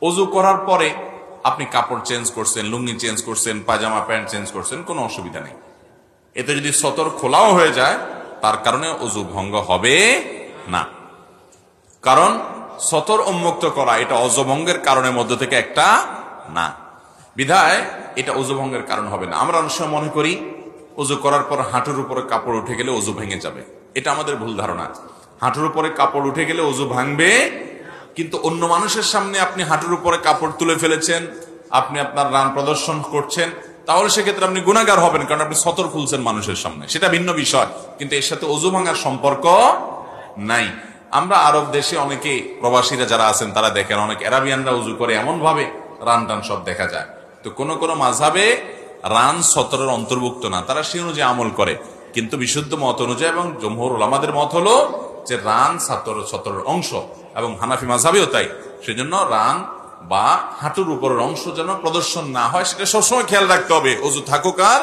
অজু করার পরে আপনি কাপড় চেঞ্জ করছেন, লুঙ্গি চেঞ্জ করছেন, পাজামা প্যান্ট চেঞ্জ করছেন, কোনো অসুবিধা নেই। এতে যদি সতর খোলাও হয়ে যায় তার কারণে অজু ভঙ্গ হবে না। কারণ সতর উন্মুক্ত করা এটা অজু ভঙ্গের কারণের মধ্যে থেকে একটা না, বিধায় এটা অজু ভঙ্গের কারণ হবে না। আমরা অনেক সময় মনে করি অজু করার পর হাঁটুর উপরে কাপড় উঠে গেলে অজু ভেঙে যাবে। এটা আমাদের ভুল ধারণা। হাঁটুর উপরে কাপড় উঠে গেলে অজু ভাঙবে, কিন্তু অন্য মানুষের সামনে আপনি হাঁটুর উপরে কাপড় তুলে ফেলেছেন, আপনি আপনার রান প্রদর্শন করছেন, তাহলে সেক্ষেত্রে আপনি গুনাহগার হবেন, কারণ আপনি সতর খুলছেন মানুষের সামনে, সেটা ভিন্ন বিষয়। কিন্তু এর সাথে অজু ভাঙার সম্পর্ক নাই। আমরা আরব দেশে অনেকে প্রবাসীরা যারা আছেন তারা দেখেন, অনেক আরাবিয়ানরা উজু করে এমন ভাবে রান টান সব দেখা যায়। তো কোন কোন মাযহাবে রান সতরের অন্তর্ভুক্ত না, তারা সে অনুযায়ী আমল করে। কিন্তু বিশুদ্ধ মত অনুযায়ী এবং জমহুর উলামাদের মত হলো যে রান সতরের অংশ, এবং হানাফি মাযহাবেও তাই। সেজন্য রান বা হাঁটুর উপরের অংশ যেন প্রদর্শন না হয়, সেটা সবসময় খেয়াল রাখতে হবে, অজু থাকুক আর